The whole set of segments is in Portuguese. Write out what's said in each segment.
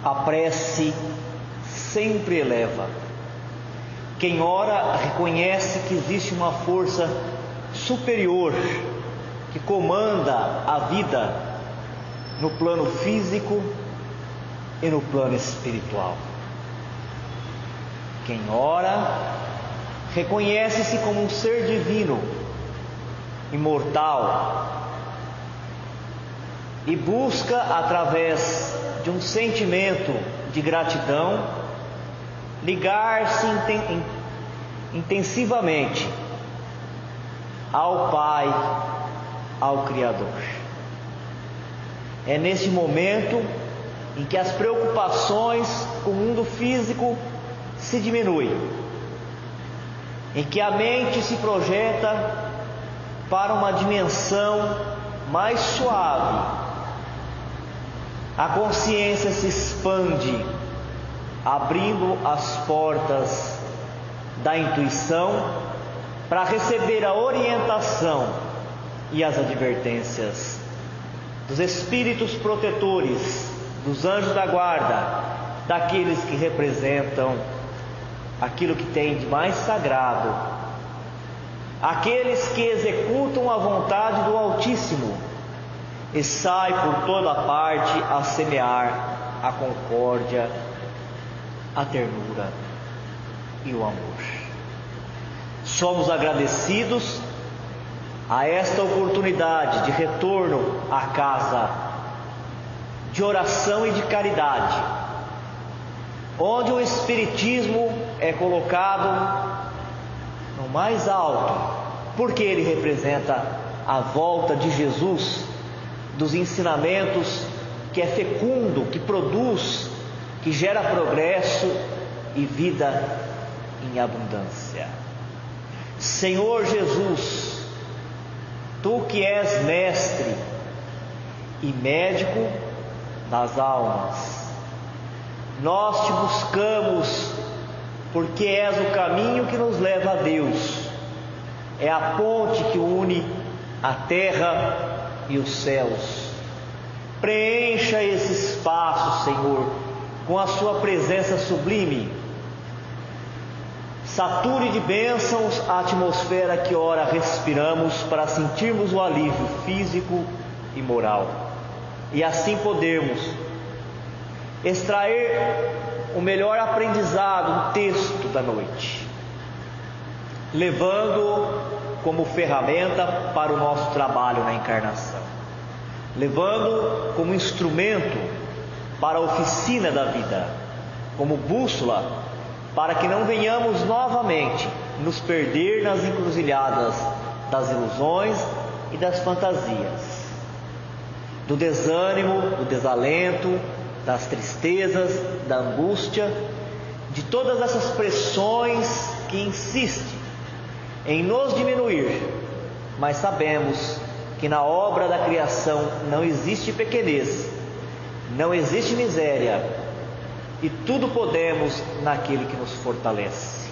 a prece sempre eleva. Quem ora reconhece que existe uma força superior que comanda a vida no plano físico e no plano espiritual. Quem ora reconhece-se como um ser divino, imortal, e busca, através de um sentimento de gratidão, ligar-se intensivamente ao Pai, ao Criador. É neste momento em que as preocupações com o mundo físico se diminuem, em que a mente se projeta para uma dimensão mais suave, a consciência se expande, abrindo as portas da intuição para receber a orientação e as advertências dos espíritos protetores, dos anjos da guarda, daqueles que representam aquilo que tem de mais sagrado, aqueles que executam a vontade do Altíssimo e saem por toda parte a semear a concórdia, a ternura e o amor. Somos agradecidos a esta oportunidade de retorno à casa, de oração e de caridade, onde o Espiritismo é colocado no mais alto, porque ele representa a volta de Jesus, dos ensinamentos, que é fecundo, que produz, que gera progresso e vida em abundância. Senhor Jesus, Tu que és mestre e médico das almas, nós Te buscamos porque és o caminho que nos leva a Deus, é a ponte que une a terra e os céus. Preencha esse espaço, Senhor, com a Sua presença sublime. Sature de bênçãos a atmosfera que ora respiramos para sentirmos o alívio físico e moral, e assim podermos extrair o melhor aprendizado do texto da noite, levando-o como ferramenta para o nosso trabalho na encarnação, levando como instrumento para a oficina da vida, como bússola para que não venhamos novamente nos perder nas encruzilhadas das ilusões e das fantasias, do desânimo, do desalento, das tristezas, da angústia, de todas essas pressões que insistem em nos diminuir, mas sabemos que na obra da criação não existe pequenez, não existe miséria, e tudo podemos naquele que nos fortalece.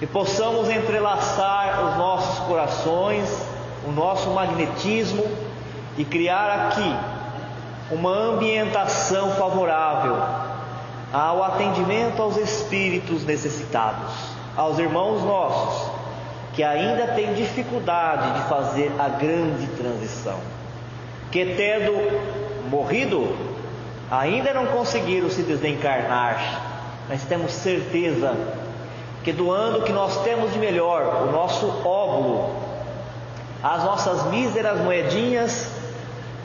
E possamos entrelaçar os nossos corações, o nosso magnetismo, e criar aqui uma ambientação favorável ao atendimento aos espíritos necessitados, aos irmãos nossos que ainda têm dificuldade de fazer a grande transição, que tendo morrido, ainda não conseguiram se desencarnar, mas temos certeza que doando o que nós temos de melhor, o nosso óbolo, as nossas míseras moedinhas,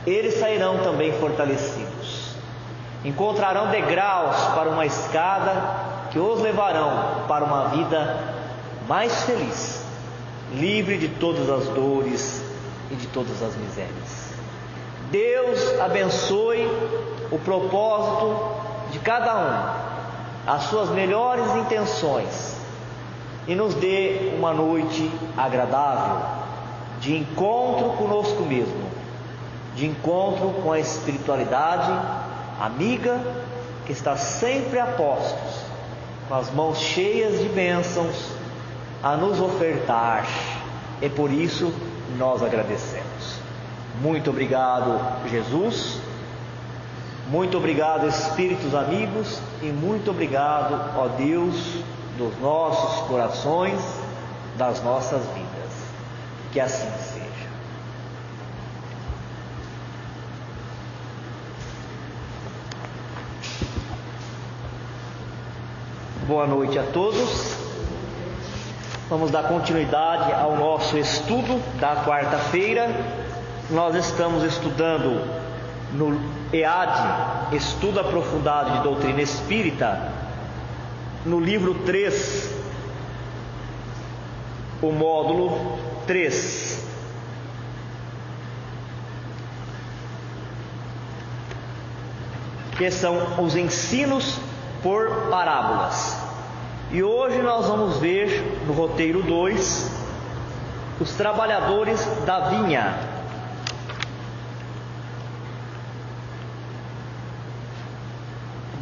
eles sairão também fortalecidos, encontrarão degraus para uma escada que os levarão para uma vida mais feliz, livre de todas as dores e de todas as misérias. Deus abençoe o propósito de cada um, as suas melhores intenções, e nos dê uma noite agradável, de encontro conosco mesmo, de encontro com a espiritualidade amiga que está sempre a postos, com as mãos cheias de bênçãos a nos ofertar, e por isso nós agradecemos. Muito obrigado, Jesus. Muito obrigado, Espíritos amigos, e muito obrigado, ó Deus, dos nossos corações, das nossas vidas. Que assim seja. Boa noite a todos. Vamos dar continuidade ao nosso estudo da quarta-feira. Nós estamos estudando no EAD, Estudo Aprofundado de Doutrina Espírita, no livro 3, o módulo 3. Que são os ensinos por parábolas. E hoje nós vamos ver no roteiro 2 os trabalhadores da vinha.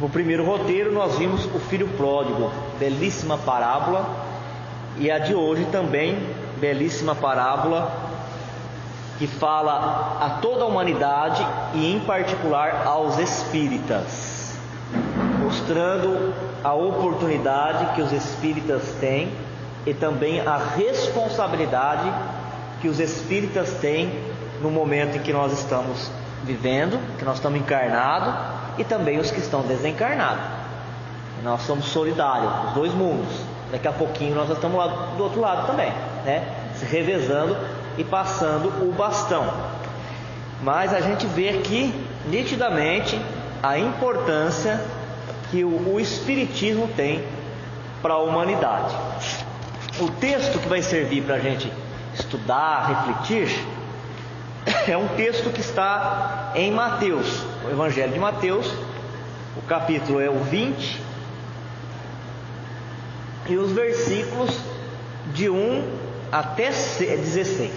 No primeiro roteiro nós vimos o filho pródigo, belíssima parábola, e a de hoje também, belíssima parábola, que fala a toda a humanidade e em particular aos espíritas, mostrando a oportunidade que os espíritas têm e também a responsabilidade que os espíritas têm no momento em que nós estamos vivendo, que nós estamos encarnados, e também os que estão desencarnados. Nós somos solidários, os dois mundos. Daqui a pouquinho nós estamos lá do outro lado também, né? Se revezando e passando o bastão. Mas a gente vê aqui nitidamente a importância que o Espiritismo tem para a humanidade. O texto que vai servir para a gente estudar, refletir, é um texto que está em Mateus, o Evangelho de Mateus. O capítulo é o 20 e os versículos de 1 até 16.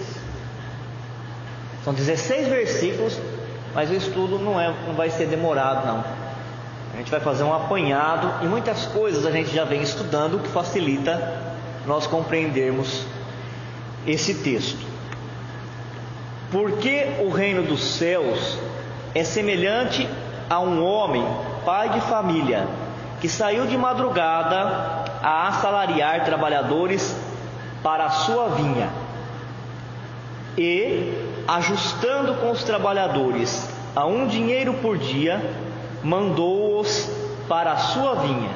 São 16 versículos, mas o estudo não vai ser demorado não. A gente vai fazer um apanhado e muitas coisas a gente já vem estudando, o que facilita nós compreendermos esse texto. Porque o reino dos céus é semelhante a um homem, pai de família, que saiu de madrugada a assalariar trabalhadores para a sua vinha. E, ajustando com os trabalhadores a um dinheiro por dia, mandou-os para a sua vinha.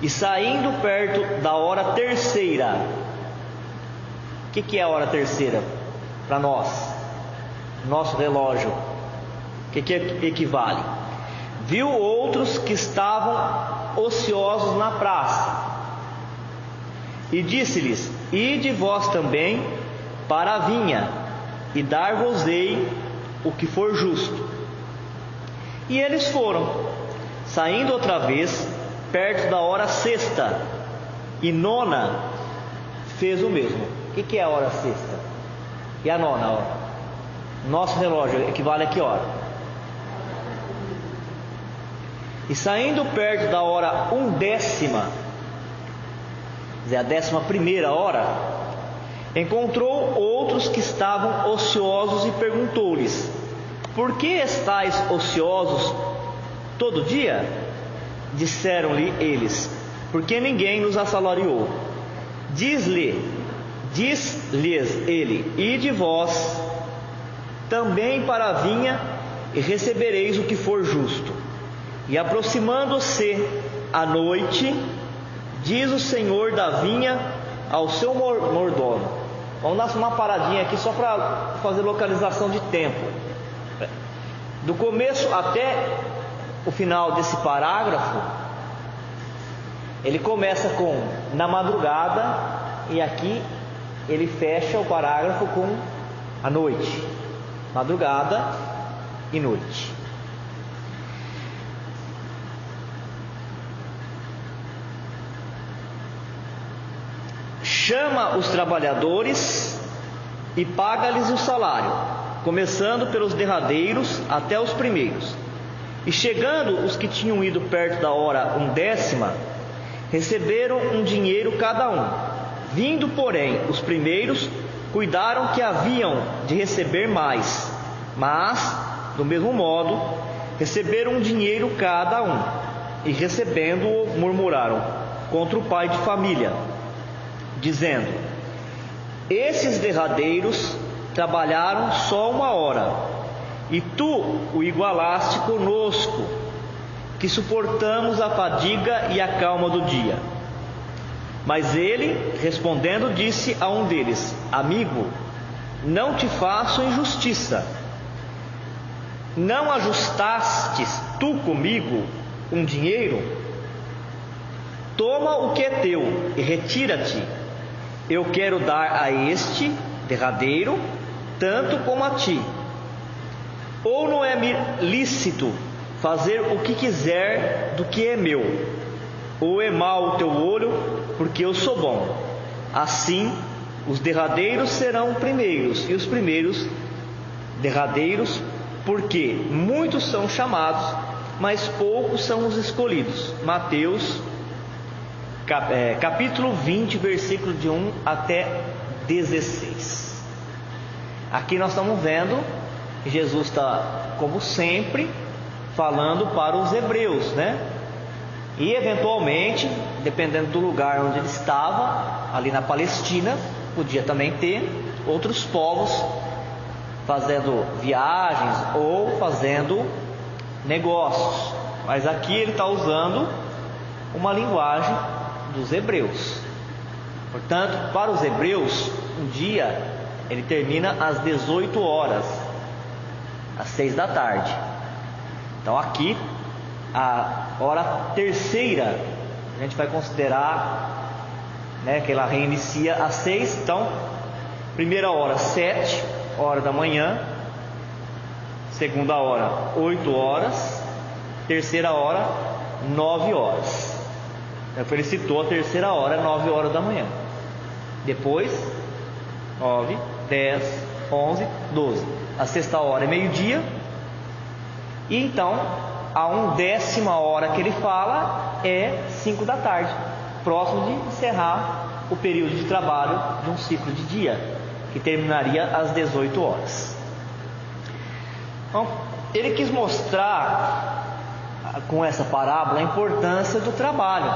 E saindo perto da hora terceira, o que é a hora terceira para nós? Nosso relógio, o que equivale? Viu outros que estavam ociosos na praça, e disse-lhes: ide vós também para a vinha, e dar-vos-ei o que for justo. E eles foram, saindo outra vez, perto da hora sexta, e nona, fez o mesmo. O que é a hora sexta? E a nona hora? Nosso relógio equivale a que hora? E saindo perto da hora 1/10, quer dizer, a 11ª hora, encontrou outros que estavam ociosos e perguntou-lhes: por que estáis ociosos todo dia? Disseram-lhe eles: porque ninguém nos assalariou. Diz-lhes ele: ide vós também para a vinha, e recebereis o que for justo. E aproximando-se a noite, diz o senhor da vinha ao seu mordomo. Vamos dar uma paradinha aqui só para fazer localização de tempo. Do começo até o final desse parágrafo, ele começa com na madrugada, e aqui ele fecha o parágrafo com a noite. Madrugada e noite. Chama os trabalhadores e paga-lhes o salário, começando pelos derradeiros até os primeiros. E chegando os que tinham ido perto da hora 1/10, receberam um dinheiro cada um. Vindo, porém, os primeiros, cuidaram que haviam de receber mais, mas, do mesmo modo, receberam um dinheiro cada um, e recebendo-o, murmuraram contra o pai de família, dizendo: esses derradeiros trabalharam só 1 hora, e tu o igualaste conosco, que suportamos a fadiga e a calma do dia. Mas ele, respondendo, disse a um deles: amigo, não te faço injustiça. Não ajustastes tu comigo um dinheiro? Toma o que é teu e retira-te. Eu quero dar a este derradeiro tanto como a ti. Ou não é lícito fazer o que quiser do que é meu? Ou é mau o teu olho, porque eu sou bom? Assim, os derradeiros serão primeiros, e os primeiros derradeiros, porque muitos são chamados, mas poucos são os escolhidos. Mateus, capítulo 20, versículo de 1 até 16. Aqui nós estamos vendo que Jesus está, como sempre, falando para os hebreus, né? E eventualmente, dependendo do lugar onde ele estava, ali na Palestina, podia também ter outros povos fazendo viagens ou fazendo negócios. Mas aqui ele está usando uma linguagem dos hebreus. Portanto, para os hebreus, um dia ele termina às 18 horas, às 6 da tarde. Então aqui, a hora terceira, a gente vai considerar, né, que ela reinicia às 6. Então, primeira hora, 7 horas da manhã. Segunda hora, 8 horas. Terceira hora, 9 horas. Então, ele citou a terceira hora, 9 horas da manhã. Depois, 9, 10, 11, 12. A sexta hora é meio-dia. E então, a 1/10 hora que ele fala é 5 da tarde, próximo de encerrar o período de trabalho de um ciclo de dia, que terminaria às 18 horas. Então, ele quis mostrar com essa parábola a importância do trabalho.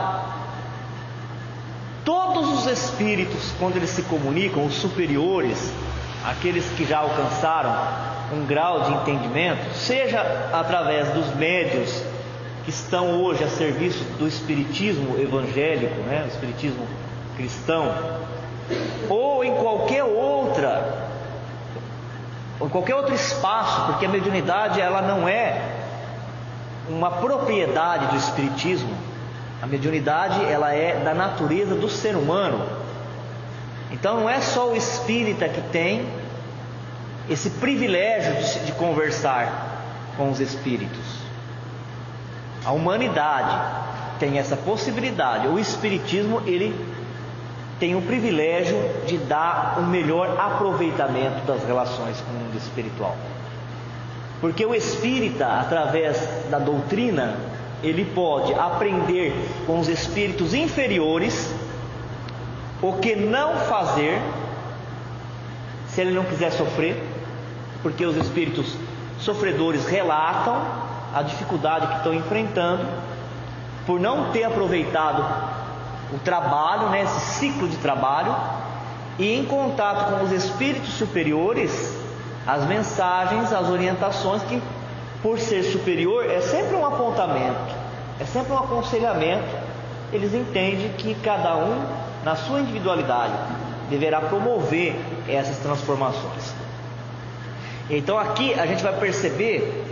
Todos os espíritos, quando eles se comunicam, os superiores, aqueles que já alcançaram um grau de entendimento, seja através dos médiuns que estão hoje a serviço do espiritismo evangélico, né, o espiritismo cristão, ou em qualquer outro espaço, porque a mediunidade ela não é uma propriedade do espiritismo. A mediunidade ela é da natureza do ser humano. Então não é só o espírita que tem esse privilégio de conversar com os espíritos. A humanidade tem essa possibilidade. O espiritismo ele tem o privilégio de dar um melhor aproveitamento das relações com o mundo espiritual. Porque o espírita, através da doutrina, ele pode aprender com os espíritos inferiores o que não fazer se ele não quiser sofrer, porque os espíritos sofredores relatam a dificuldade que estão enfrentando por não ter aproveitado o trabalho, né, esse ciclo de trabalho, e em contato com os espíritos superiores, as mensagens, as orientações, que por ser superior é sempre um apontamento, é sempre um aconselhamento. Eles entendem que cada um, na sua individualidade, deverá promover essas transformações. Então aqui a gente vai perceber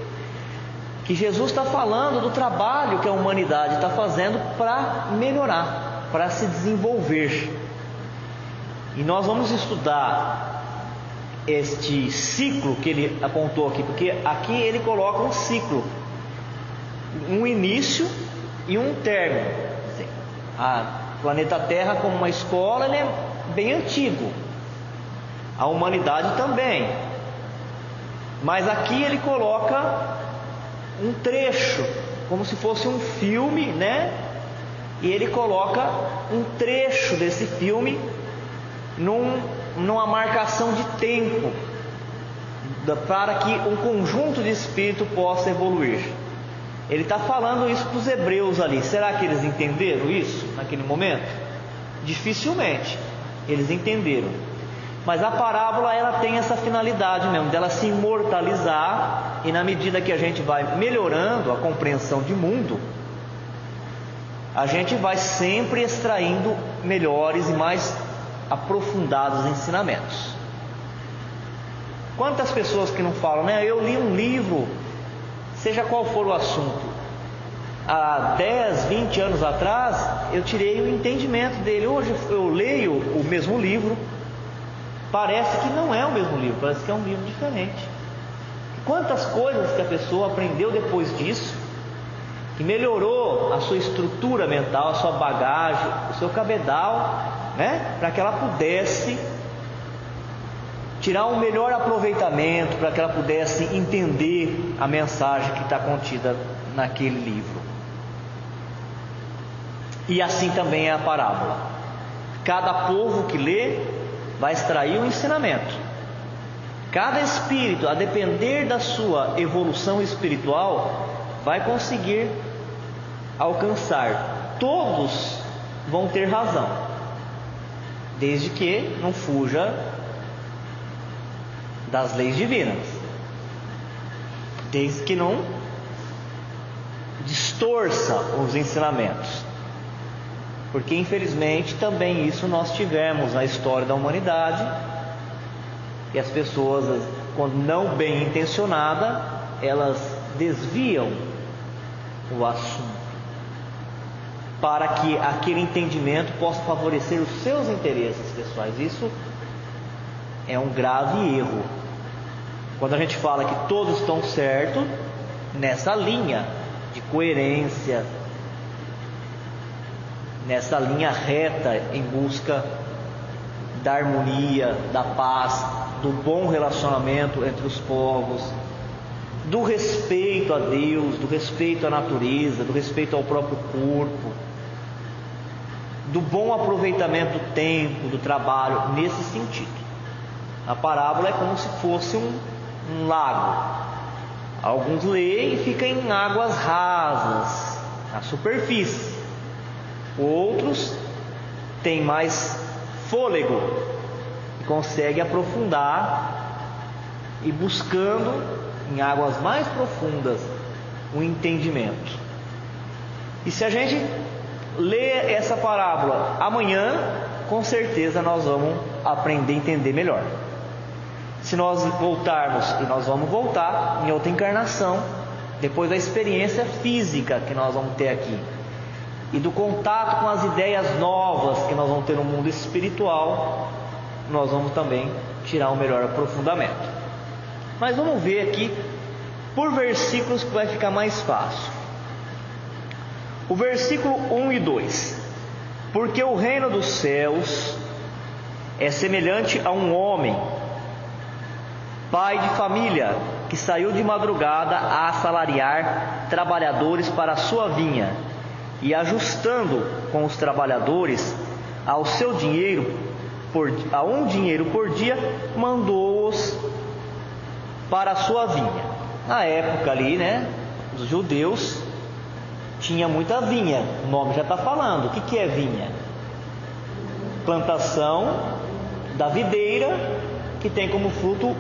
que Jesus está falando do trabalho que a humanidade está fazendo para melhorar, para se desenvolver. E nós vamos estudar este ciclo que ele apontou aqui, porque aqui ele coloca um ciclo, um início e um término. O planeta Terra, como uma escola, ele é bem antigo, a humanidade também, mas aqui ele coloca um trecho, como se fosse um filme, né? E ele coloca um trecho desse filme numa marcação de tempo para que um conjunto de espírito possa evoluir. Ele está falando isso para os hebreus ali. Será que eles entenderam isso naquele momento? Dificilmente eles entenderam. Mas a parábola, ela tem essa finalidade mesmo, dela se imortalizar, e na medida que a gente vai melhorando a compreensão de mundo, a gente vai sempre extraindo melhores e mais aprofundados ensinamentos. Quantas pessoas que não falam, né? Eu li um livro, seja qual for o assunto, há 10, 20 anos atrás, eu tirei o entendimento dele. Hoje eu leio o mesmo livro, parece que não é o mesmo livro, parece que é um livro diferente. Quantas coisas que a pessoa aprendeu depois disso, que melhorou a sua estrutura mental, a sua bagagem, o seu cabedal, né? Para que ela pudesse tirar um melhor aproveitamento, para que ela pudesse entender a mensagem que está contida naquele livro. E assim também é a parábola. Cada povo que lê vai extrair um ensinamento. Cada espírito, a depender da sua evolução espiritual, vai conseguir alcançar. Todos vão ter razão, desde que não fuja das leis divinas, desde que não distorça os ensinamentos, porque infelizmente também isso nós tivemos na história da humanidade, e as pessoas, quando não bem intencionadas, elas desviam o assunto para que aquele entendimento possa favorecer os seus interesses pessoais. Isso é um grave erro. Quando a gente fala que todos estão certos nessa linha de coerência, nessa linha reta em busca da harmonia, da paz, do bom relacionamento entre os povos, do respeito a Deus, do respeito à natureza, do respeito ao próprio corpo, do bom aproveitamento do tempo, do trabalho, nesse sentido. A parábola é como se fosse um lago. Alguns leem e ficam em águas rasas, na superfície. Outros têm mais fôlego e conseguem aprofundar e buscando em águas mais profundas o entendimento. E se a gente lê essa parábola amanhã, com certeza nós vamos aprender a entender melhor. Se nós voltarmos, e nós vamos voltar em outra encarnação, depois da experiência física que nós vamos ter aqui, e do contato com as ideias novas que nós vamos ter no mundo espiritual, nós vamos também tirar um melhor aprofundamento. Mas vamos ver aqui por versículos, que vai ficar mais fácil. O versículo 1 e 2: Porque o reino dos céus é semelhante a um homem, pai de família, que saiu de madrugada a assalariar trabalhadores para a sua vinha, e ajustando com os trabalhadores ao seu dinheiro, a um dinheiro por dia, mandou-os para a sua vinha. Na época ali, né, os judeus tinha muita vinha. O nome já está falando. O que é vinha? Plantação da videira, que tem como fruto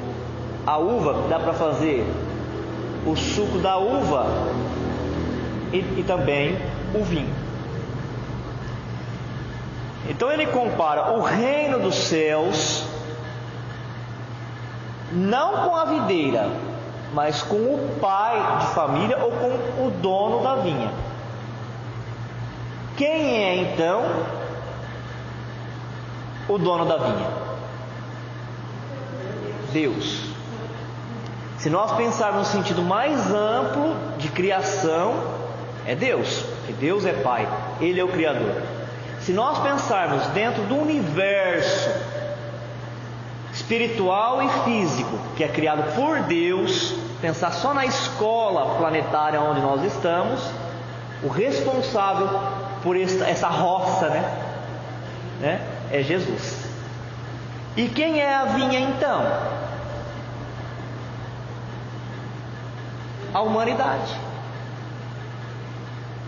a uva, que dá para fazer o suco da uva e também o vinho. Então ele compara o reino dos céus não com a videira, mas com o pai de família ou com o dono da vinha. Quem é então o dono da vinha? Deus. Se nós pensarmos no sentido mais amplo de criação, é Deus, porque Deus é Pai, Ele é o Criador. Se nós pensarmos dentro do universo espiritual e físico, que é criado por Deus, pensar só na escola planetária onde nós estamos, o responsável por essa roça, né, é Jesus. E quem é a vinha então? a humanidade.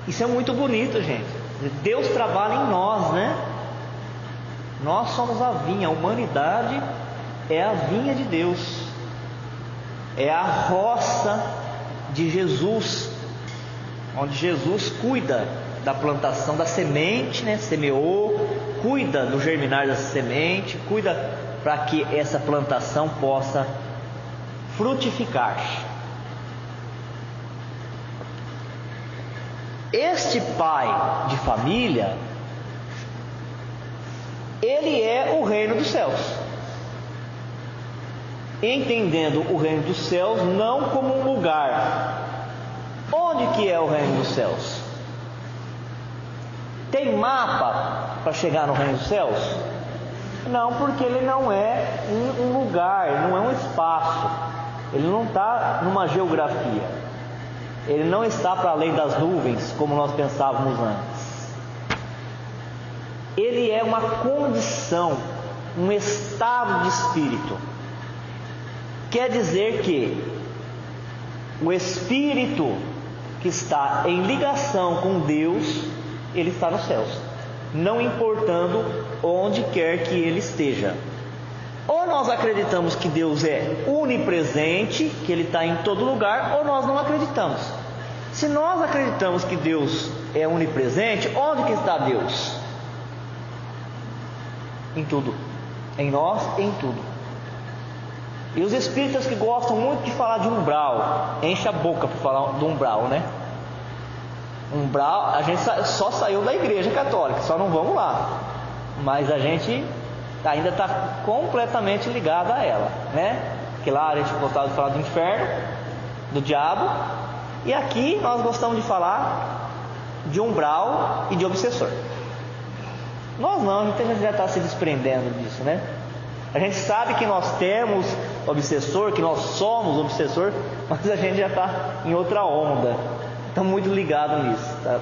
Isso é muito bonito, gente. Deus trabalha em nós, né? Nós somos a vinha, a humanidade é a vinha de Deus, é a roça de Jesus, onde Jesus cuida da plantação da semente, né? Semeou, cuida do germinar dessa semente, cuida para que essa plantação possa frutificar. Este pai de família, ele é o reino dos céus, entendendo o reino dos céus não como um lugar. Onde que é o reino dos céus? Tem mapa para chegar no reino dos céus? Não, porque ele não é um lugar, não é um espaço, ele não está numa geografia, ele não está para além das nuvens, como nós pensávamos antes. Ele é uma condição, um estado de espírito. Quer dizer que o espírito que está em ligação com Deus, ele está nos céus, não importando onde quer que ele esteja. Ou nós acreditamos que Deus é onipresente, que ele está em todo lugar, ou nós não acreditamos. Se nós acreditamos que Deus é onipresente, onde que está Deus? Em tudo, em nós, em tudo. E os espíritas que gostam muito de falar de umbral, enche a boca para falar do umbral, né? Umbral, a gente só saiu da igreja católica, só não vamos lá, mas a gente ainda está completamente ligado a ela, né? Porque lá a gente gostava de falar do inferno, do diabo, e aqui nós gostamos de falar de umbral e de obsessor. Nós não, a gente já está se desprendendo disso, né? A gente sabe que nós temos obsessor, que nós somos obsessor, mas a gente já está em outra onda. Estamos muito ligados nisso, tá?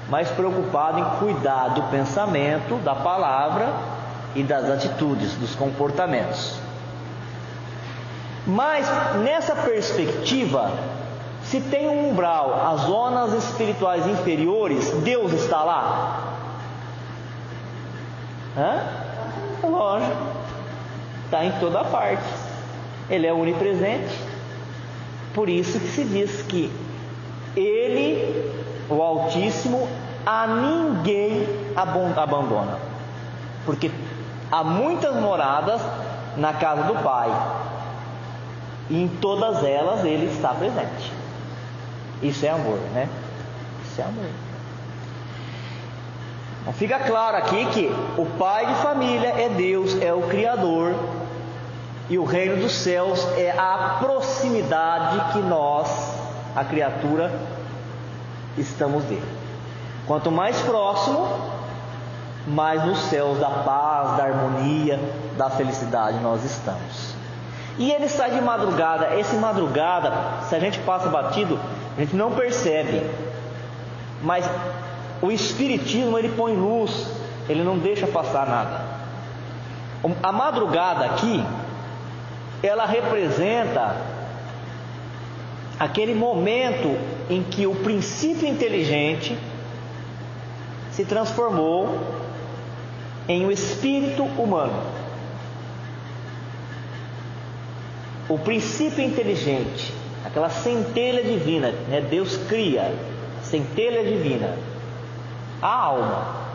Mais preocupado em cuidar do pensamento, da palavra e das atitudes, dos comportamentos. Mas nessa perspectiva, se tem um umbral, as zonas espirituais inferiores, Deus está lá? Lógico, está em toda parte. Ele é onipresente. Por isso que se diz que Ele, o Altíssimo, a ninguém abandona, porque há muitas moradas na casa do Pai, e em todas elas Ele está presente. Isso é amor, né? Isso é amor. Então fica claro aqui que o pai de família é Deus, é o Criador, e o reino dos céus é a proximidade que nós, a criatura, estamos dele. Quanto mais próximo, mais nos céus da paz, da harmonia, da felicidade nós estamos. E ele sai de madrugada. Esse madrugada, se a gente passa batido, a gente não percebe, mas o Espiritismo, ele põe luz, ele não deixa passar nada. A madrugada aqui, ela representa aquele momento em que o princípio inteligente se transformou em um espírito humano. O princípio inteligente, aquela centelha divina, né? Deus cria, centelha divina, a alma.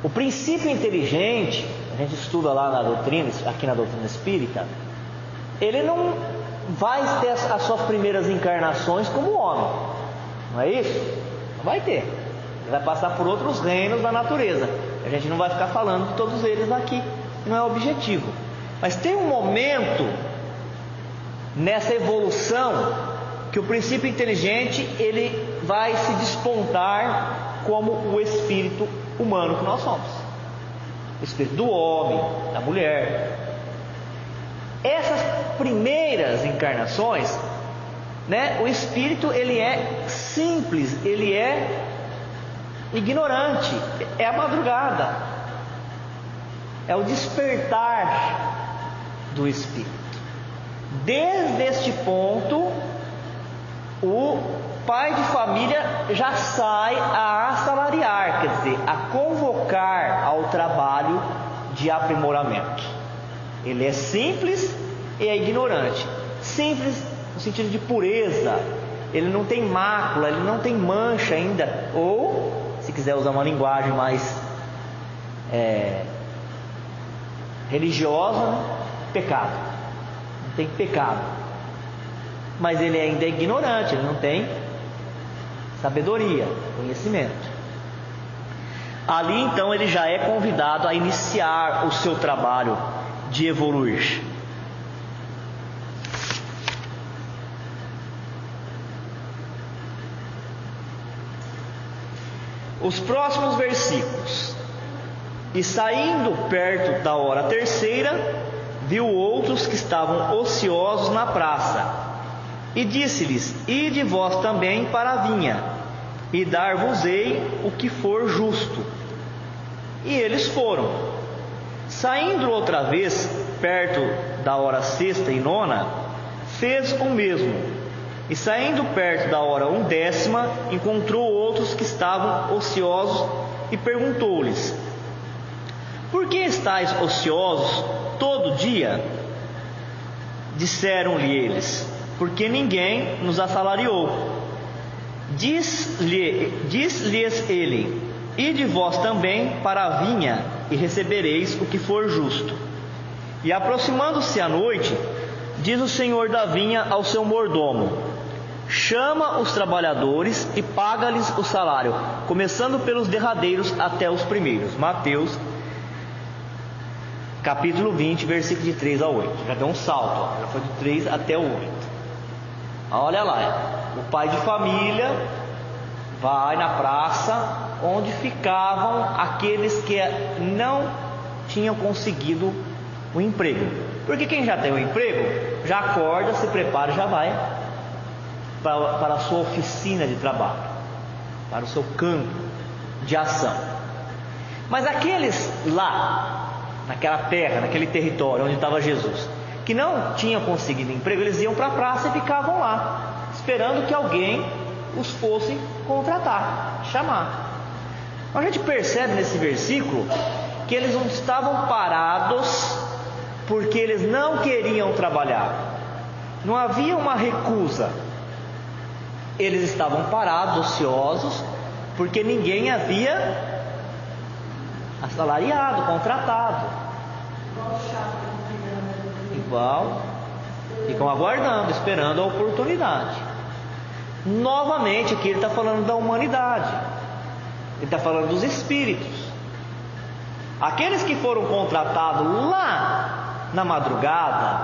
O princípio inteligente, a gente estuda lá na doutrina, aqui na doutrina espírita, ele não vai ter as suas primeiras encarnações como homem, não é isso? Não vai ter. Ele vai passar por outros reinos da natureza. A gente não vai ficar falando de todos eles aqui, não é o objetivo. Mas tem um momento nessa evolução que o princípio inteligente ele vai se despontar como o espírito humano que nós somos, o espírito do homem, da mulher. Essas primeiras encarnações, né, o espírito ele é simples, ele é ignorante, é a madrugada, é o despertar do espírito. Desde este ponto, o pai de família já sai a assalariar, quer dizer, a convocar ao trabalho de aprimoramento. Ele é simples e é ignorante. Simples no sentido de pureza, ele não tem mácula, ele não tem mancha ainda, ou, se quiser usar uma linguagem mais religiosa, né? Pecado. Não tem pecado. Mas ele ainda é ignorante, ele não tem sabedoria, conhecimento. Ali então ele já é convidado a iniciar o seu trabalho de evoluir. Os próximos versículos. E saindo perto da hora terceira, viu outros que estavam ociosos na praça, e disse-lhes: ide vós também para a vinha, e dar-vos-ei o que for justo. E eles foram. Saindo outra vez, perto da hora sexta e nona, fez o mesmo. E saindo perto da hora 1/10, encontrou outros que estavam ociosos, e perguntou-lhes: por que estáis ociosos todo dia? Disseram-lhe eles: porque ninguém nos assalariou. Diz-lhes ele: ide vós também para a vinha, e recebereis o que for justo. E aproximando-se a noite, diz o senhor da vinha ao seu mordomo: chama os trabalhadores e paga-lhes o salário, começando pelos derradeiros até os primeiros. Mateus capítulo 20, versículo de 3 a 8. Já deu um salto, já foi de 3 até o 8. Olha lá, o pai de família vai na praça onde ficavam aqueles que não tinham conseguido o emprego. Porque quem já tem o emprego, já acorda, se prepara e já vai para a sua oficina de trabalho, para o seu campo de ação. Mas aqueles lá, naquela terra, naquele território onde estava Jesus, que não tinham conseguido emprego, eles iam para a praça e ficavam lá, esperando que alguém os fosse contratar, chamar. A gente percebe nesse versículo que eles não estavam parados porque eles não queriam trabalhar, não havia uma recusa. Eles estavam parados, ociosos, porque ninguém havia assalariado, contratado. Igual, ficam aguardando, esperando a oportunidade. Novamente aqui ele está falando da humanidade, ele está falando dos espíritos. Aqueles que foram contratados lá na madrugada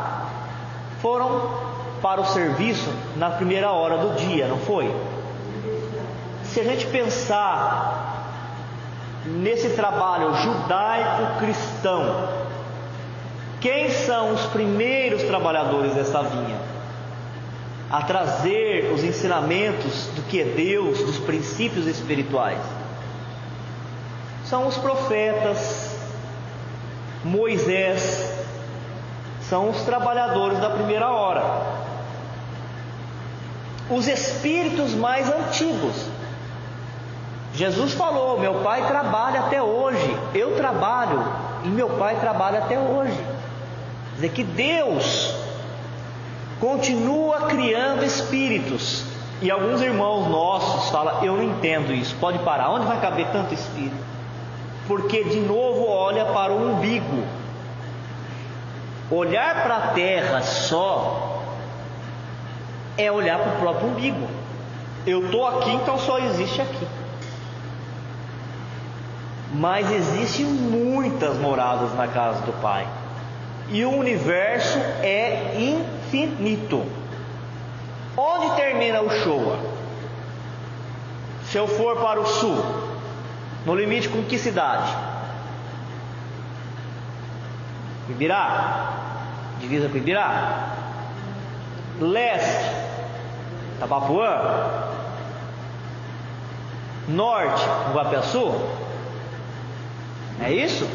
foram para o serviço na primeira hora do dia, não foi? Se a gente pensar nesse trabalho judaico-cristão, quem são os primeiros trabalhadores dessa vinha a trazer os ensinamentos do que é Deus, dos princípios espirituais? São os profetas, Moisés, são os trabalhadores da primeira hora, os espíritos mais antigos. Jesus falou: meu pai trabalha até hoje, eu trabalho e meu pai trabalha até hoje. Quer dizer que Deus continua criando espíritos. E alguns irmãos nossos falam: eu não entendo isso, pode parar, onde vai caber tanto espírito? Porque de novo olha para o umbigo. Olhar para a terra só é olhar para o próprio umbigo. Eu estou aqui, então só existe aqui. Mas existem muitas moradas na casa do Pai, e o universo é infinito. Onde termina o Showa? Se eu for para o sul, no limite com que cidade? Ibirá, divisa com Ibirá. Leste, Tabapuã. Norte, Guapiaçu. É isso?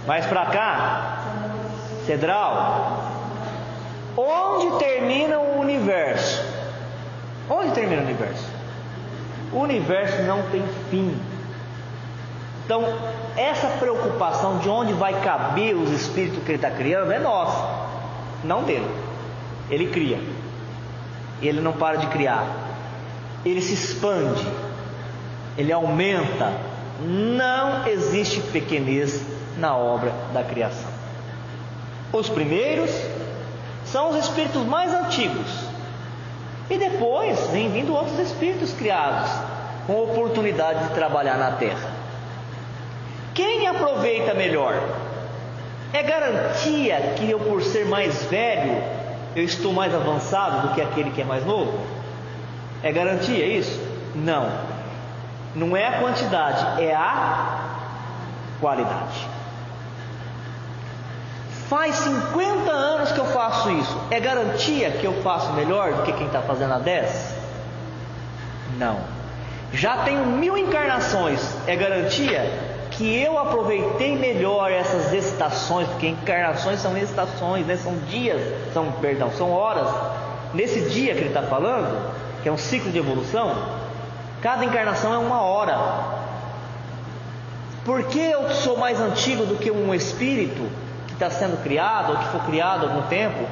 Mais para cá, Cedral. Onde termina o universo? Onde termina o universo? O universo não tem fim. Então, essa preocupação de onde vai caber os espíritos que ele está criando é nossa, não dele. Ele cria, ele não para de criar, ele se expande, ele aumenta. Não existe pequenez na obra da criação. Os primeiros são os espíritos mais antigos, e depois vem vindo outros espíritos criados com oportunidade de trabalhar na Terra. Quem aproveita melhor? É garantia que eu, por ser mais velho, eu estou mais avançado do que aquele que é mais novo? É garantia isso? Não. Não é a quantidade, é a qualidade. Faz 50 anos que eu faço isso. É garantia que eu faço melhor do que quem está fazendo há 10? Não. Já tenho 1000 encarnações. É garantia que eu aproveitei melhor essas estações, porque encarnações são estações, né? São dias, são horas. Nesse dia que ele está falando, que é um ciclo de evolução, cada encarnação é 1 hora. Por que eu sou mais antigo do que um espírito que está sendo criado, ou que foi criado há algum tempo?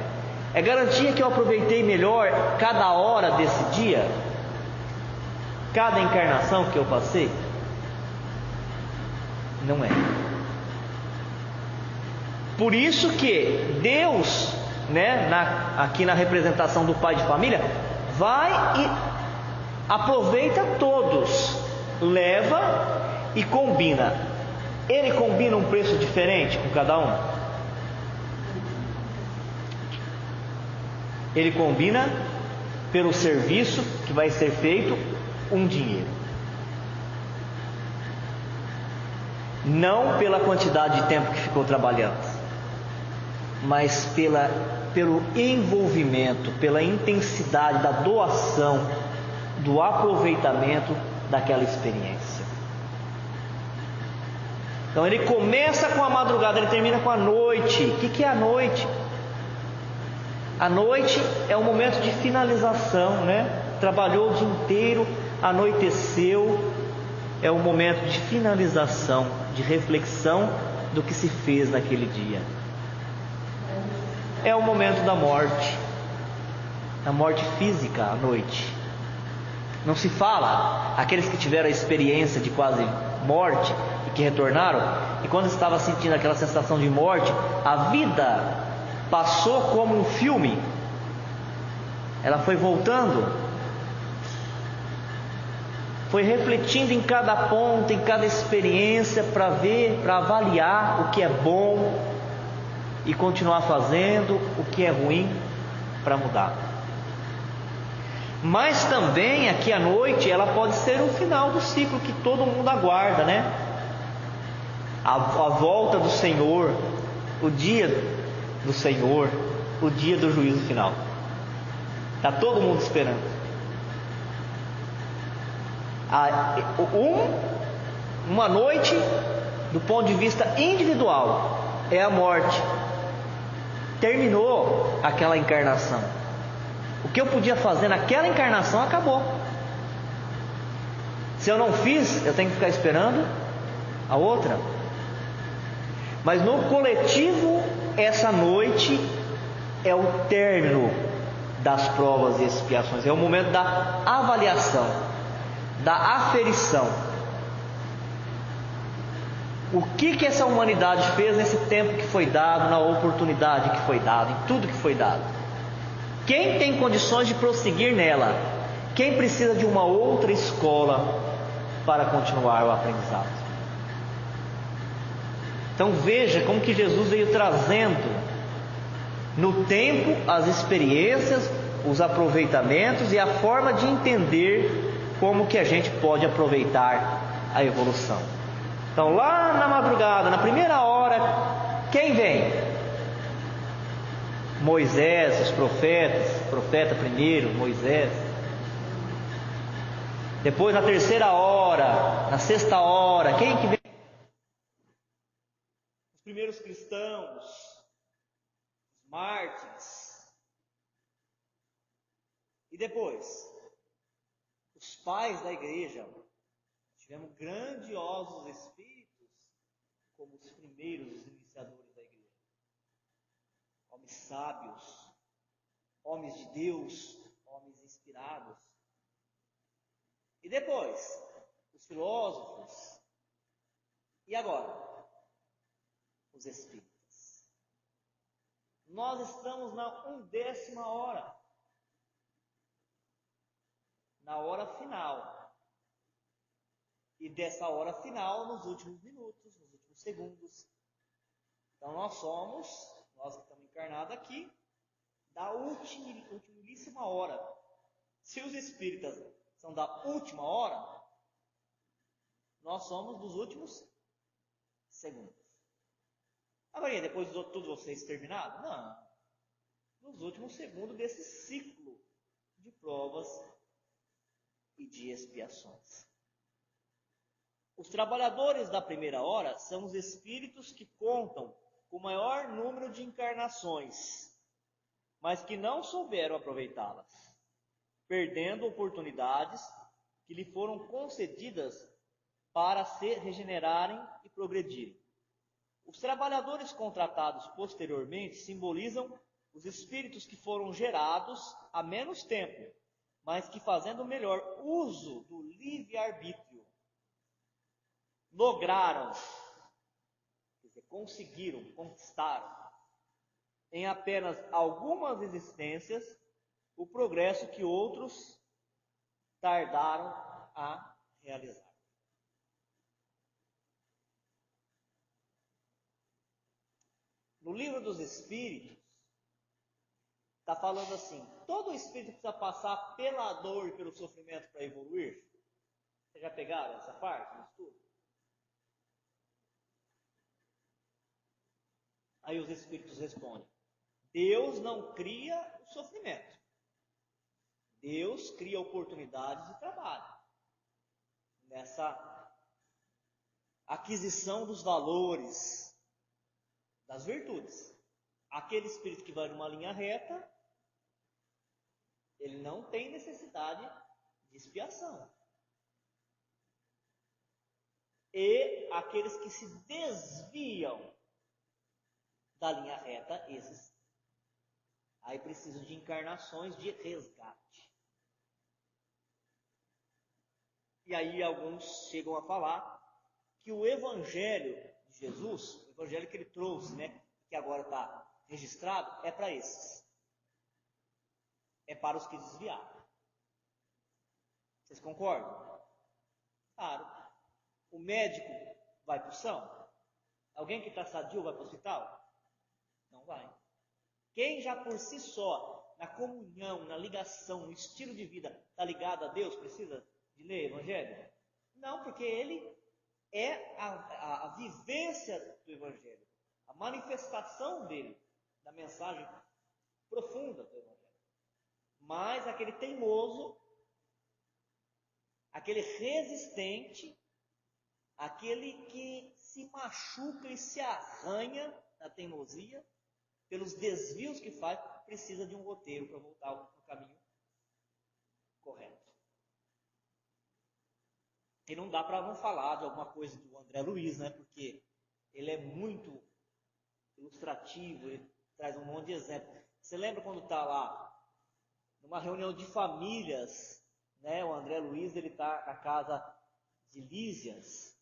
É garantia que eu aproveitei melhor cada hora desse dia, cada encarnação que eu passei? Não é. Por isso que Deus, né, aqui na representação do pai de família, vai e aproveita todos, leva e combina. Ele combina um preço diferente com cada um. Ele combina pelo serviço que vai ser feito um dinheiro. Não pela quantidade de tempo que ficou trabalhando, mas pelo envolvimento, pela intensidade da doação, do aproveitamento daquela experiência. Então ele começa com a madrugada, ele termina com a noite. O que é a noite? A noite é o momento de finalização, né? Trabalhou o dia inteiro, anoiteceu, é o momento de finalização, de reflexão do que se fez naquele dia. É o momento da morte, a morte física à noite. Não se fala, aqueles que tiveram a experiência de quase morte e que retornaram, e quando estava sentindo aquela sensação de morte, a vida passou como um filme, ela foi voltando, foi refletindo em cada ponto, em cada experiência, para ver, para avaliar o que é bom e continuar fazendo, o que é ruim, para mudar. Mas também aqui à noite ela pode ser o final do ciclo que todo mundo aguarda, né? A volta do Senhor, o dia do Senhor, o dia do juízo final. Está todo mundo esperando. Uma noite, do ponto de vista individual, é a morte. Terminou aquela encarnação. O que eu podia fazer naquela encarnação acabou. Se eu não fiz, eu tenho que ficar esperando a outra. Mas no coletivo, essa noite é o término das provas e expiações, é o momento da avaliação, da aferição. O que essa humanidade fez nesse tempo que foi dado, na oportunidade que foi dada, em tudo que foi dado? Quem tem condições de prosseguir nela? Quem precisa de uma outra escola para continuar o aprendizado? Então veja como que Jesus veio trazendo no tempo as experiências, os aproveitamentos e a forma de entender como que a gente pode aproveitar a evolução. Então lá na madrugada, na primeira hora, quem vem? Moisés, os profetas, profeta primeiro, Moisés. Depois na terceira hora, na sexta hora, quem que vem? primeiros cristãos, os mártires. E depois, os pais da igreja. Tivemos grandiosos espíritos como os primeiros iniciadores da igreja. Homens sábios, homens de Deus, homens inspirados. E depois, os filósofos. E agora, os espíritas. Nós estamos na 1ª hora. Na hora final. E dessa hora final, nos últimos minutos, nos últimos segundos. Então nós que estamos encarnados aqui, da ultimíssima hora. Se os espíritas são da última hora, nós somos dos últimos segundos. Agora, depois de tudo vocês terminado? Não. Nos últimos segundos desse ciclo de provas e de expiações. Os trabalhadores da primeira hora são os espíritos que contam com o maior número de encarnações, mas que não souberam aproveitá-las, perdendo oportunidades que lhe foram concedidas para se regenerarem e progredirem. Os trabalhadores contratados posteriormente simbolizam os espíritos que foram gerados há menos tempo, mas que, fazendo melhor uso do livre-arbítrio, lograram, quer dizer, conseguiram, conquistaram, em apenas algumas existências, o progresso que outros tardaram a realizar. No Livro dos Espíritos, está falando assim: todo espírito precisa passar pela dor e pelo sofrimento para evoluir. Vocês já pegaram essa parte no estudo? Aí os espíritos respondem: Deus não cria o sofrimento. Deus cria oportunidades de trabalho. Nessa aquisição dos valores, das virtudes. Aquele espírito que vai numa linha reta, ele não tem necessidade de expiação. E aqueles que se desviam da linha reta, esses aí precisam de encarnações de resgate. E aí alguns chegam a falar que o Evangelho de Jesus, o Evangelho que ele trouxe, que agora está registrado, é para esses. É para os que desviaram. Vocês concordam? Claro. O médico vai para o são? Alguém que está sadio vai para o hospital? Não vai. Quem já por si só, na comunhão, na ligação, no estilo de vida, está ligado a Deus, precisa de ler Evangelho? Não, porque ele é a vivência do Evangelho, a manifestação dele, da mensagem profunda do Evangelho. Mas aquele teimoso, aquele resistente, aquele que se machuca e se arranha na teimosia, pelos desvios que faz, precisa de um roteiro para voltar ao caminho correto. E não dá para não falar de alguma coisa do André Luiz, porque ele é muito ilustrativo, ele traz um monte de exemplos. Você lembra quando está lá, numa reunião de famílias, o André Luiz está na casa de Lísias,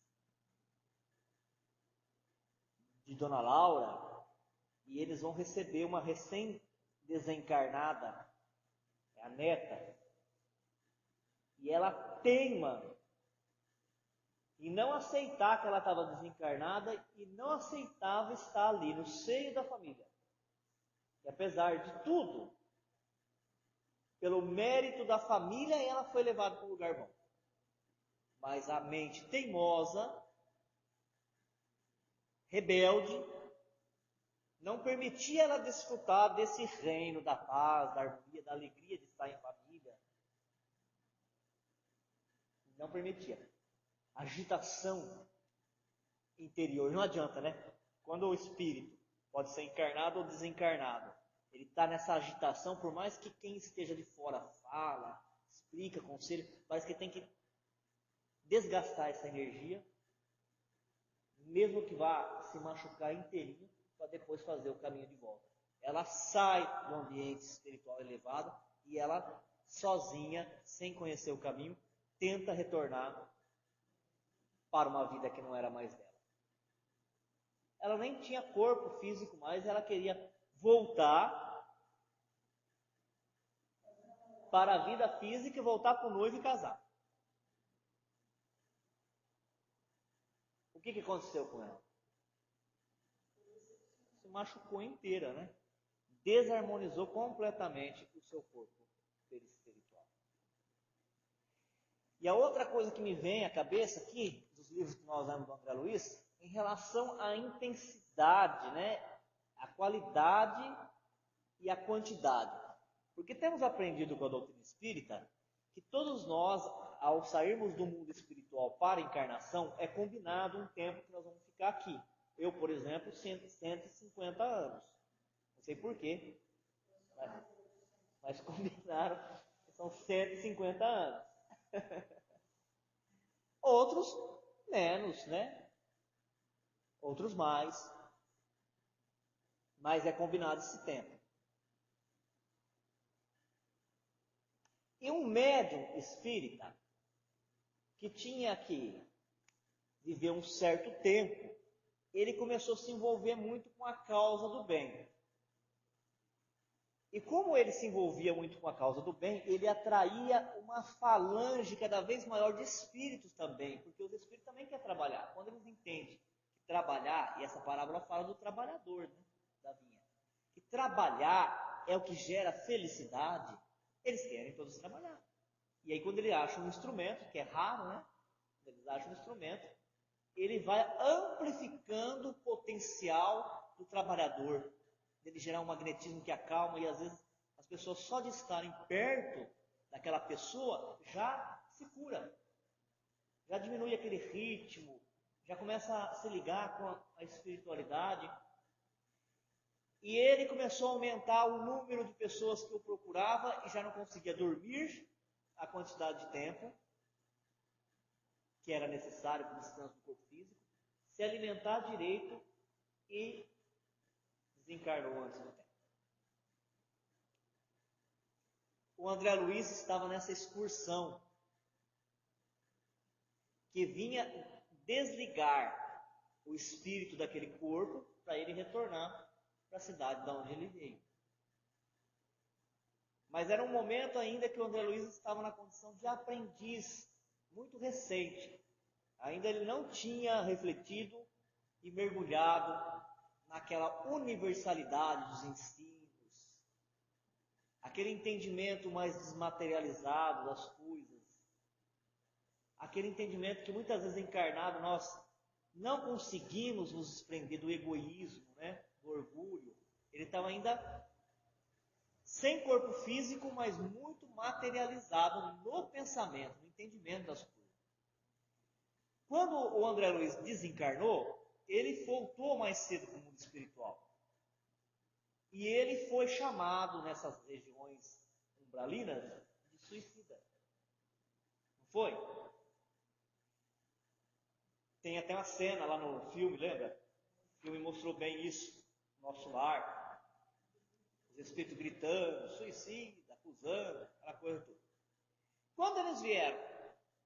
de Dona Laura, e eles vão receber uma recém-desencarnada, a neta, e ela teima em não aceitar que ela estava desencarnada e não aceitava estar ali no seio da família. E apesar de tudo, pelo mérito da família, ela foi levada para um lugar bom. Mas a mente teimosa, rebelde, não permitia ela desfrutar desse reino da paz, da harmonia, da alegria de estar em família. Não permitia. Agitação interior. Não adianta, quando o espírito pode ser encarnado ou desencarnado, ele está nessa agitação, por mais que quem esteja de fora fala, explica, aconselha, parece que tem que desgastar essa energia, mesmo que vá se machucar inteirinho, para depois fazer o caminho de volta. Ela sai do ambiente espiritual elevado e ela, sozinha, sem conhecer o caminho, tenta retornar para uma vida que não era mais dela. Ela nem tinha corpo físico mais, ela queria voltar para a vida física e voltar para o noivo e casar. O que aconteceu com ela? Se machucou inteira, né? Desarmonizou completamente o seu corpo perispiritual. E a outra coisa que me vem à cabeça aqui, dos livros que nós lemos do André Luiz, em relação à intensidade, né? A qualidade e a quantidade. Porque temos aprendido com a doutrina espírita que todos nós, ao sairmos do mundo espiritual para a encarnação, é combinado um tempo que nós vamos ficar aqui. Eu, por exemplo, 150 anos. Não sei porquê, mas combinaram que são 150 anos. Outros menos, né? Outros mais. Mas é combinado esse tempo. E um médium espírita que tinha que viver um certo tempo, ele começou a se envolver muito com a causa do bem. E como ele se envolvia muito com a causa do bem, ele atraía uma falange cada vez maior de espíritos também, porque os espíritos também querem trabalhar. Quando eles entendem que trabalhar, e essa parábola fala do trabalhador, né, da vinha, que trabalhar é o que gera felicidade, eles querem todos trabalhar. E aí quando ele acha um instrumento, que é raro, né? Quando eles acham um instrumento, ele vai amplificando o potencial do trabalhador, dele gerar um magnetismo que acalma, e às vezes as pessoas só de estarem perto daquela pessoa já se cura, já diminui aquele ritmo, já começa a se ligar com a espiritualidade. E ele começou a aumentar o número de pessoas que o procurava e já não conseguia dormir a quantidade de tempo que era necessário para o descanso do corpo físico, se alimentar direito e desencarnou antes do tempo. O André Luiz estava nessa excursão que vinha desligar o espírito daquele corpo para ele retornar para a cidade de onde ele veio. Mas era um momento ainda que o André Luiz estava na condição de aprendiz, muito recente. Ainda ele não tinha refletido e mergulhado naquela universalidade dos ensinos, aquele entendimento mais desmaterializado das coisas, aquele entendimento que muitas vezes encarnado nós não conseguimos nos desprender do egoísmo, né? Do orgulho. Ele estava ainda sem corpo físico, mas muito materializado no pensamento, no entendimento das coisas. Quando o André Luiz desencarnou, ele voltou mais cedo para o mundo espiritual. E ele foi chamado nessas regiões umbralinas de suicida. Não foi? Tem até uma cena lá no filme, lembra? O filme mostrou bem isso, nosso lar. Os espíritos gritando, suicida, acusando, aquela coisa toda. Quando eles vieram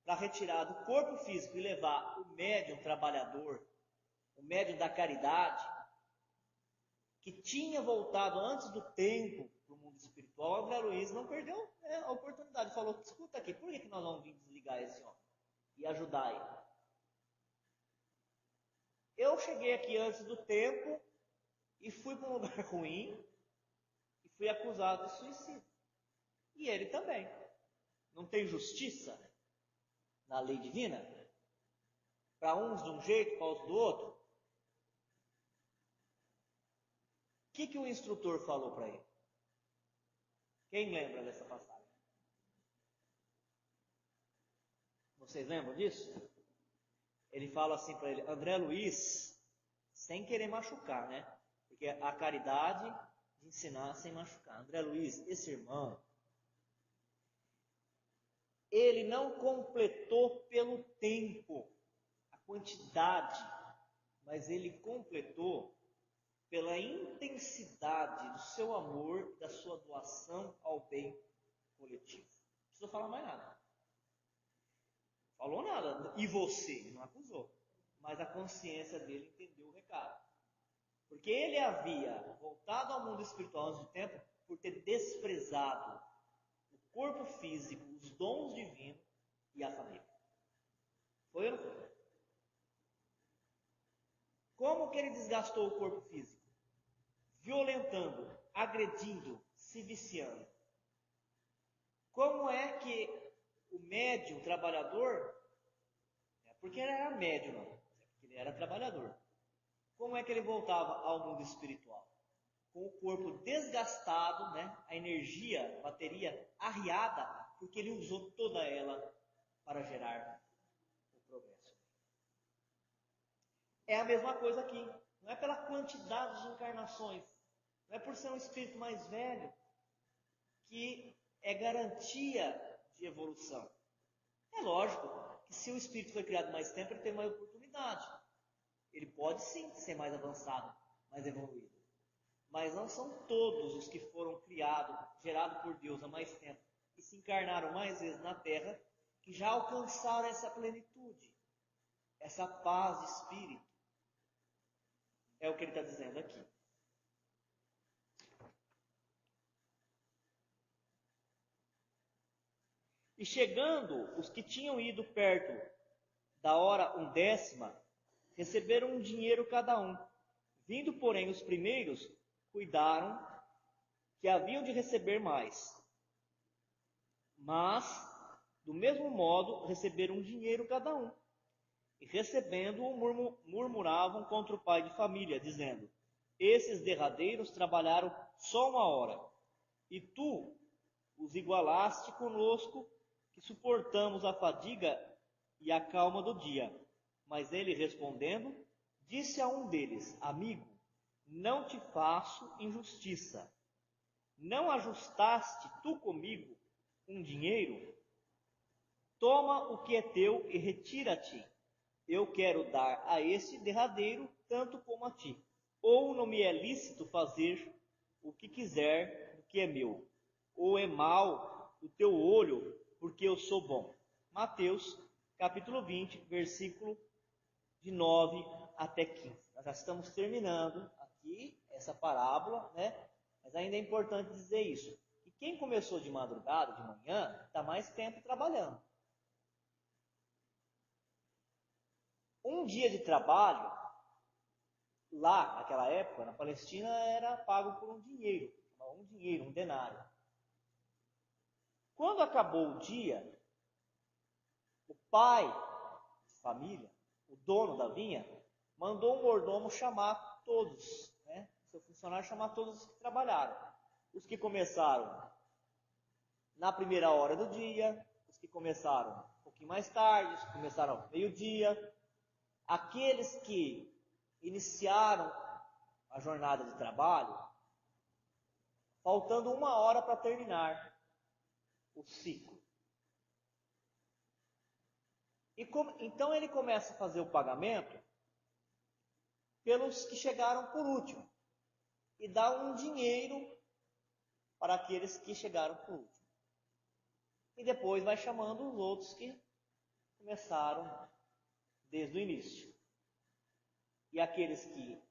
para retirar do corpo físico e levar o médium trabalhador, o médium da caridade, que tinha voltado antes do tempo para o mundo espiritual, André Luiz não perdeu a oportunidade. Falou, escuta aqui, por que nós vamos vir desligar esse homem e ajudar ele? Eu cheguei aqui antes do tempo e fui para um lugar ruim e fui acusado de suicídio. E ele também. Não tem justiça na lei divina? Para uns de um jeito, para os do outro. O que o instrutor falou para ele? Quem lembra dessa passagem? Vocês lembram disso? Ele fala assim para ele, André Luiz, sem querer machucar, né? Porque a caridade de ensinar sem machucar. André Luiz, esse irmão, ele não completou pelo tempo a quantidade, mas ele completou pela intensidade do seu amor e da sua doação ao bem coletivo. Não precisa falar mais nada. Falou nada. E você? Ele não acusou. Mas a consciência dele entendeu o recado. Porque ele havia voltado ao mundo espiritual antes do tempo por ter desprezado o corpo físico, os dons divinos e a família. Foi ou não foi? Como que ele desgastou o corpo físico? Violentando, agredindo, se viciando. Como é que o médium, o trabalhador, porque ele era médium, não, porque ele era trabalhador. Como é que ele voltava ao mundo espiritual? Com o corpo desgastado, né? A energia, a bateria arriada, porque ele usou toda ela para gerar o progresso. É a mesma coisa aqui. Não é pela quantidade de encarnações, não é por ser um espírito mais velho que é garantia de evolução. É lógico que se o espírito foi criado mais tempo, ele tem mais oportunidade. Ele pode sim ser mais avançado, mais evoluído. Mas não são todos os que foram criados, gerados por Deus há mais tempo e se encarnaram mais vezes na Terra, que já alcançaram essa plenitude, essa paz de espírito. É o que ele está dizendo aqui. E chegando os que tinham ido perto da hora 1/10, receberam um dinheiro cada um. Vindo, porém, os primeiros, cuidaram que haviam de receber mais. Mas, do mesmo modo, receberam um dinheiro cada um. E recebendo-o, murmuravam contra o pai de família, dizendo: esses derradeiros trabalharam só 1 hora, e tu os igualaste conosco, que suportamos a fadiga e a calma do dia. Mas ele, respondendo, disse a um deles: amigo, não te faço injustiça. Não ajustaste tu comigo um dinheiro? Toma o que é teu e retira-te. Eu quero dar a esse derradeiro tanto como a ti. Ou não me é lícito fazer o que quiser do que é meu? Ou é mal o teu olho, porque eu sou bom? Mateus, capítulo 20, versículo de 9 até 15. Nós já estamos terminando aqui essa parábola, né? Mas ainda é importante dizer isso. Que quem começou de madrugada, de manhã, está mais tempo trabalhando. Um dia de trabalho, lá naquela época, na Palestina, era pago por um dinheiro, um denário. Quando acabou o dia, o pai de família, o dono da vinha, mandou um mordomo chamar todos, né? Seu funcionário chamar todos os que trabalharam. Os que começaram na primeira hora do dia, os que começaram um pouquinho mais tarde, os que começaram ao meio-dia, aqueles que iniciaram a jornada de trabalho, faltando 1 hora para terminar o ciclo. Então ele começa a fazer o pagamento pelos que chegaram por último e dá um dinheiro para aqueles que chegaram por último. E depois vai chamando os outros que começaram desde o início. E aqueles que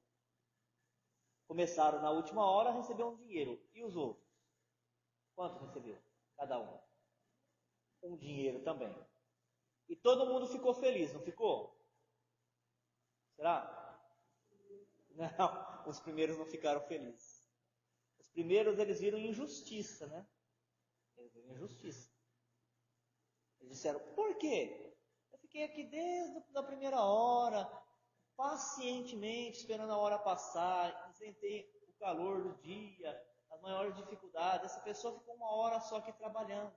começaram na última hora receberam um dinheiro. E os outros? Quanto recebeu cada um? Um dinheiro também. E todo mundo ficou feliz, não ficou? Será? Não, os primeiros não ficaram felizes. Os primeiros eles viram injustiça, né? Eles viram injustiça. Eles disseram, por quê? Eu fiquei aqui desde a primeira hora, pacientemente, esperando a hora passar, enfrentei o calor do dia, as maiores dificuldades. Essa pessoa ficou 1 hora só aqui trabalhando.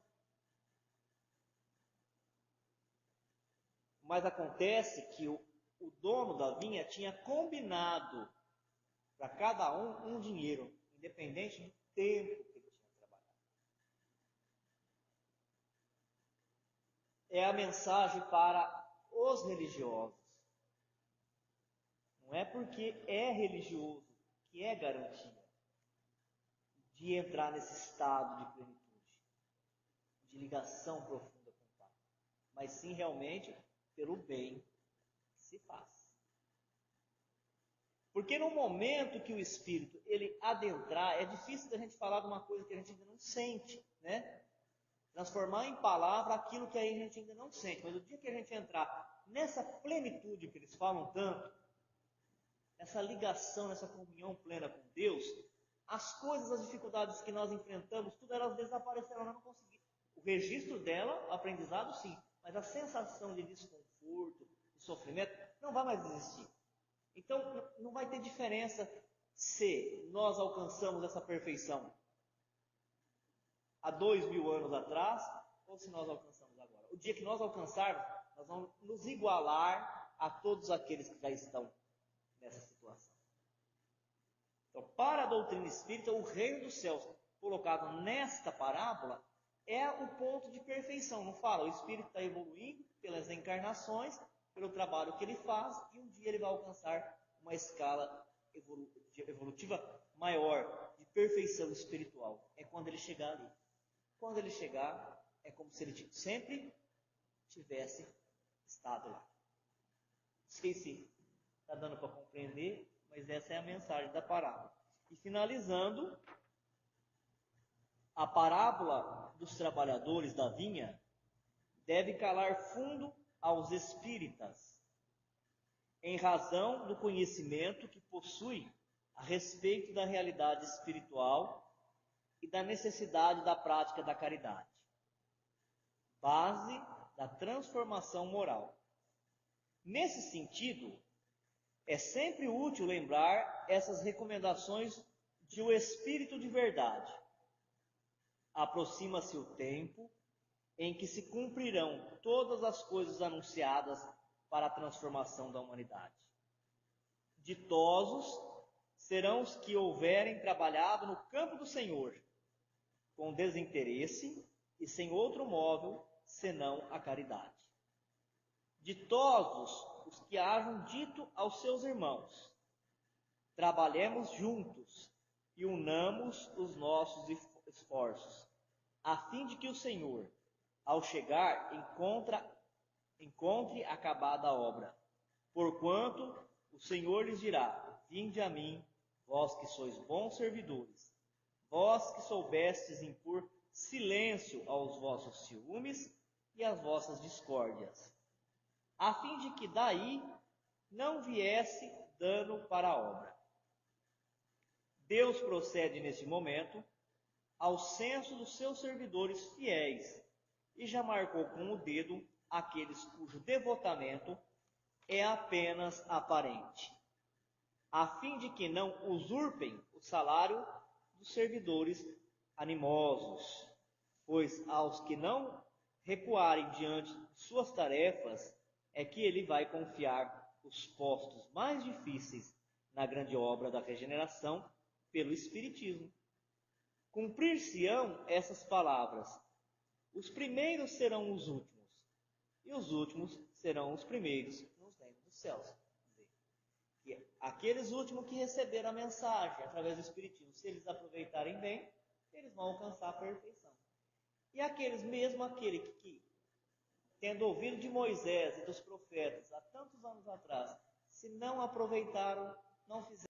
Mas acontece que o o dono da vinha tinha combinado para cada um dinheiro, independente do tempo que ele tinha trabalhado. É a mensagem para os religiosos. Não é porque é religioso que é garantia de entrar nesse estado de plenitude, de ligação profunda com o Pai, mas sim realmente pelo bem que se faz. Porque no momento que o Espírito ele adentrar, é difícil da gente falar de uma coisa que a gente ainda não sente, né? Transformar em palavra aquilo que a gente ainda não sente. Mas o dia que a gente entrar nessa plenitude que eles falam tanto, essa ligação, essa comunhão plena com Deus, as coisas, as dificuldades que nós enfrentamos, tudo elas desaparecerão, nós não conseguimos. O registro dela, o aprendizado sim, mas a sensação de desconforto, de sofrimento, não vai mais existir. Então, não vai ter diferença se nós alcançamos essa perfeição há 2000 anos atrás ou se nós alcançamos agora. O dia que nós alcançarmos, nós vamos nos igualar a todos aqueles que já estão nessa situação. Então, para a doutrina espírita, o reino dos céus, colocado nesta parábola, é o ponto de perfeição. Não fala, o espírito está evoluindo pelas encarnações, pelo trabalho que ele faz, e um dia ele vai alcançar uma escala evolutiva maior, de perfeição espiritual. É quando ele chegar ali. Quando ele chegar, é como se ele sempre tivesse estado lá. Não sei se está dando para compreender, mas essa é a mensagem da parábola. E finalizando, a parábola dos trabalhadores da vinha deve calar fundo aos espíritas, em razão do conhecimento que possui a respeito da realidade espiritual e da necessidade da prática da caridade, base da transformação moral. Nesse sentido, é sempre útil lembrar essas recomendações de o Espírito de verdade. Aproxima-se o tempo em que se cumprirão todas as coisas anunciadas para a transformação da humanidade. Ditosos serão os que houverem trabalhado no campo do Senhor, com desinteresse e sem outro móvel senão a caridade. Ditosos os que hajam dito aos seus irmãos: trabalhemos juntos e unamos os nossos esforços, a fim de que o Senhor, ao chegar, encontre acabada a obra. Porquanto o Senhor lhes dirá: vinde a mim, vós que sois bons servidores, vós que soubestes impor silêncio aos vossos ciúmes e às vossas discórdias, a fim de que daí não viesse dano para a obra. Deus procede nesse momento ao censo dos seus servidores fiéis e já marcou com o dedo aqueles cujo devotamento é apenas aparente, a fim de que não usurpem o salário dos servidores animosos, pois aos que não recuarem diante de suas tarefas é que ele vai confiar os postos mais difíceis na grande obra da regeneração pelo Espiritismo. Cumprir-se-ão essas palavras: os primeiros serão os últimos, e os últimos serão os primeiros nos reinos dos céus. Que aqueles últimos que receberam a mensagem através do Espiritismo, se eles aproveitarem bem, eles vão alcançar a perfeição. E aqueles, mesmo aquele que tendo ouvido de Moisés e dos profetas há tantos anos atrás, se não aproveitaram, não fizeram